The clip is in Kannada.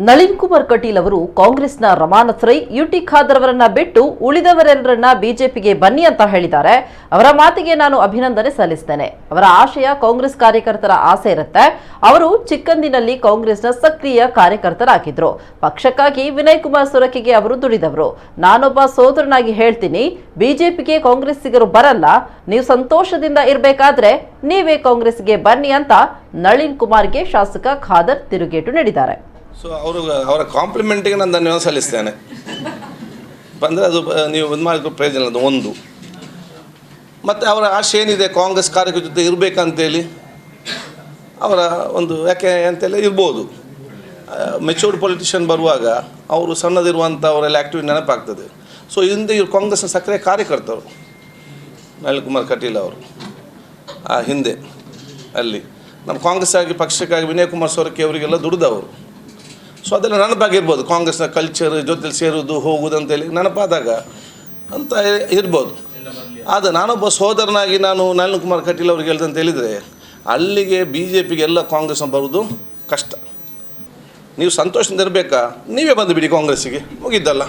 ನಳಿನ್ ಕುಮಾರ್ ಕಟೀಲ್ ಅವರು ಕಾಂಗ್ರೆಸ್ನ ರಮಾನಾಥ್ ರೈ, ಯುಟಿ ಖಾದರ್ ಅವರನ್ನ ಬಿಟ್ಟು ಉಳಿದವರೆಲ್ಲರನ್ನ ಬಿಜೆಪಿಗೆ ಬನ್ನಿ ಅಂತ ಹೇಳಿದ್ದಾರೆ. ಅವರ ಮಾತಿಗೆ ನಾನು ಅಭಿನಂದನೆ ಸಲ್ಲಿಸ್ತೇನೆ. ಅವರ ಆಶಯ ಕಾಂಗ್ರೆಸ್ ಕಾರ್ಯಕರ್ತರ ಆಸೆ ಇರುತ್ತೆ. ಅವರು ಚಿಕ್ಕಂದಿನಲ್ಲಿ ಕಾಂಗ್ರೆಸ್ನ ಸಕ್ರಿಯ ಕಾರ್ಯಕರ್ತರಾಗಿದ್ರು. ಪಕ್ಷಕ್ಕಾಗಿ ವಿನಯ್ ಕುಮಾರ್ ಸೊರಕೆಗೆ ಅವರು ದುಡಿದವರು. ನಾನೊಬ್ಬ ಸೋದರನಾಗಿ ಹೇಳ್ತೀನಿ, ಬಿಜೆಪಿಗೆ ಕಾಂಗ್ರೆಸ್ಸಿಗರು ಬರಲ್ಲ. ನೀವು ಸಂತೋಷದಿಂದ ಇರಬೇಕಾದ್ರೆ ನೀವೇ ಕಾಂಗ್ರೆಸ್ಗೆ ಬನ್ನಿ ಅಂತ ನಳಿನ್ ಕುಮಾರ್ಗೆ ಶಾಸಕ ಖಾದರ್ ತಿರುಗೇಟು ನೀಡಿದ್ದಾರೆ. ಸೊ ಅವರ ಕಾಂಪ್ಲಿಮೆಂಟಿಗೆ ನಾನು ಧನ್ಯವಾದ ಸಲ್ಲಿಸ್ತೇನೆ. ಬಂದರೆ ಅದು ನೀವು ಇದು ಮಾಡಿದ ಪ್ರಯೋಜನ ಅದು ಒಂದು. ಮತ್ತು ಅವರ ಆಶೆ ಏನಿದೆ ಕಾಂಗ್ರೆಸ್ ಕಾರ್ಯಕರ್ತರ ಜೊತೆ ಇರಬೇಕಂತೇಳಿ ಅವರ ಒಂದು ಯಾಕೆ ಅಂತೆಲ್ಲ ಇರ್ಬೋದು. ಮೆಚೂರ್ಡ್ ಪೊಲಿಟಿಷಿಯನ್ ಬರುವಾಗ ಅವರು ಸಣ್ಣದಿರುವಂಥ ಅವರೆಲ್ಲ ಆ್ಯಕ್ಟಿವ್ ನೆನಪಾಗ್ತದೆ. ಸೊ ಹಿಂದೆ ಇವರು ಕಾಂಗ್ರೆಸ್ನ ಸಕ್ರಿಯ ಕಾರ್ಯಕರ್ತರು ನಳಿನ್ ಕುಮಾರ್ ಕಟೀಲ್ ಅವರು ಹಿಂದೆ ಅಲ್ಲಿ ನಮ್ಮ ಕಾಂಗ್ರೆಸ್ ಆಗಿ ಪಕ್ಷಕ್ಕಾಗಿ ವಿನಯ್ ಕುಮಾರ್ ಸೊರಕೆ ಅವರಿಗೆಲ್ಲ ದುಡಿದವರು. ಸೊ ಅದೆಲ್ಲ ನೆನಪಾಗಿರ್ಬೋದು. ಕಾಂಗ್ರೆಸ್ನ ಕಲ್ಚರ್ ಜೊತೆಲಿ ಸೇರೋದು ಹೋಗೋದು ಅಂತೇಳಿ ನೆನಪಾದಾಗ ಅಂತ ಇರ್ಬೋದು. ಆದರೆ ನಾನೊಬ್ಬ ಸೋದರನಾಗಿ ನಾನು ನಳಿನ್ ಕುಮಾರ್ ಕಟೀಲ್ ಅವ್ರಿಗೆ ಹೇಳ್ದಂತ ಹೇಳಿದರೆ ಅಲ್ಲಿಗೆ BJPಗೆ ಎಲ್ಲ ಕಾಂಗ್ರೆಸ್ನ ಬರೋದು ಕಷ್ಟ. ನೀವು ಸಂತೋಷದಿಂದ ಇರಬೇಕಾ, ನೀವೇ ಬಂದು ಬಿಡಿ ಕಾಂಗ್ರೆಸ್ಸಿಗೆ, ಮುಗಿದ್ದಲ್ಲ.